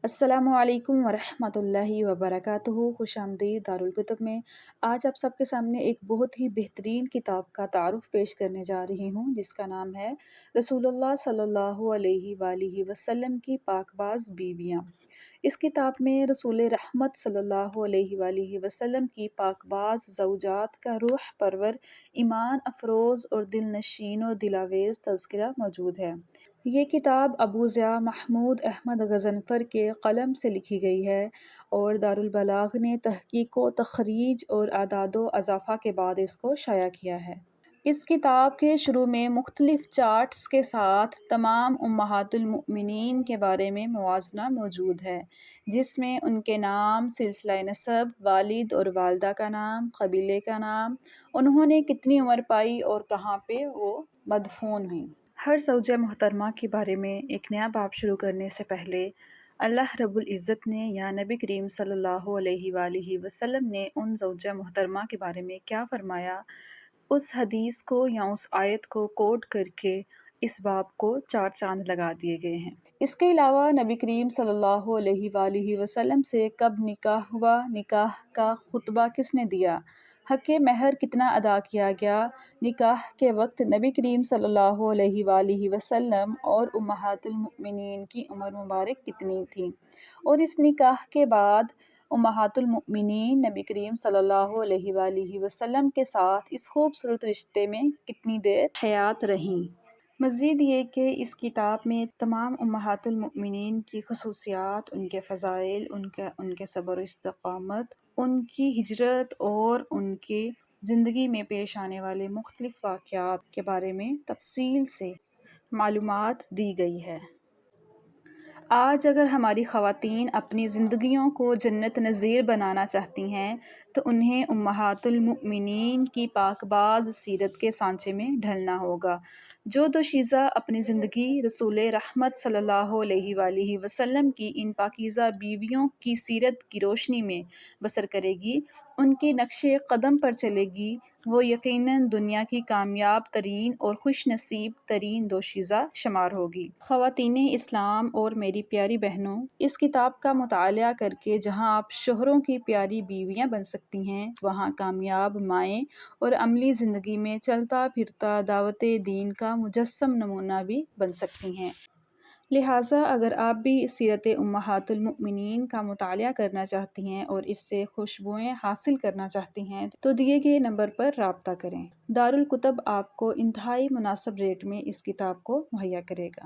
السلام علیکم ورحمۃ اللہ وبرکاتہ۔ خوش آمدید دارالکتب میں۔ آج آپ سب کے سامنے ایک بہت ہی بہترین کتاب کا تعارف پیش کرنے جا رہی ہوں، جس کا نام ہے رسول اللہ صلی اللہ علیہ وآلہ وسلم کی پاک باز بیویاں۔ اس کتاب میں رسول رحمت صلی اللہ علیہ وآلہ وسلم کی پاک باز زوجات کا روح پرور، ایمان افروز اور دل نشین و دلاویز تذکرہ موجود ہے۔ یہ کتاب ابو ضیاء محمود احمد غضنفر کے قلم سے لکھی گئی ہے اور دارالبلاغ نے تحقیق و تخریج اور اعداد و اضافہ کے بعد اس کو شائع کیا ہے۔ اس کتاب کے شروع میں مختلف چارٹس کے ساتھ تمام امہات المؤمنین کے بارے میں موازنہ موجود ہے، جس میں ان کے نام، سلسلہ نسب، والد اور والدہ کا نام، قبیلے کا نام، انہوں نے کتنی عمر پائی اور کہاں پہ وہ مدفون ہوئیں۔ ہر زوجہ محترمہ کے بارے میں ایک نیا باب شروع کرنے سے پہلے اللہ رب العزت نے یا نبی کریم صلی اللہ علیہ وآلہ وسلم نے ان زوجہ محترمہ کے بارے میں کیا فرمایا، اس حدیث کو یا اس آیت کو کوٹ کر کے اس باب کو چار چاند لگا دیے گئے ہیں۔ اس کے علاوہ نبی کریم صلی اللہ علیہ وآلہ وسلم سے کب نکاح ہوا، نکاح کا خطبہ کس نے دیا، حق مہر کتنا ادا کیا گیا، نکاح کے وقت نبی کریم صلی اللہ علیہ وآلہ وسلم اور امہات المؤمنین کی عمر مبارک کتنی تھی، اور اس نکاح کے بعد امہات المؤمنین نبی کریم صلی اللہ علیہ وآلہ وسلم کے ساتھ اس خوبصورت رشتے میں کتنی دیر حیات رہیں۔ مزید یہ کہ اس کتاب میں تمام امہات المؤمنین کی خصوصیات، ان کے فضائل، ان کے صبر و استقامت، ان کی ہجرت اور ان کی زندگی میں پیش آنے والے مختلف واقعات کے بارے میں تفصیل سے معلومات دی گئی ہے۔ آج اگر ہماری خواتین اپنی زندگیوں کو جنت نظیر بنانا چاہتی ہیں تو انہیں امہات المؤمنین کی پاک باز سیرت کے سانچے میں ڈھلنا ہوگا۔ جو دوشیزہ اپنی زندگی رسول رحمت صلی اللہ علیہ وآلہ وسلم کی ان پاکیزہ بیویوں کی سیرت کی روشنی میں بسر کرے گی، ان کے نقش قدم پر چلے گی، وہ یقیناً دنیا کی کامیاب ترین اور خوش نصیب ترین دوشیزہ شمار ہوگی۔ خواتین اسلام اور میری پیاری بہنوں، اس کتاب کا مطالعہ کر کے جہاں آپ شوہروں کی پیاری بیویاں بن سکتی ہیں، وہاں کامیاب مائیں اور عملی زندگی میں چلتا پھرتا دعوت دین کا مجسم نمونہ بھی بن سکتی ہیں۔ لہٰذا اگر آپ بھی سیرت امہات المؤمنین کا مطالعہ کرنا چاہتی ہیں اور اس سے خوشبوئیں حاصل کرنا چاہتی ہیں تو دیے گئے نمبر پر رابطہ کریں۔ دارالکتب آپ کو انتہائی مناسب ریٹ میں اس کتاب کو مہیا کرے گا۔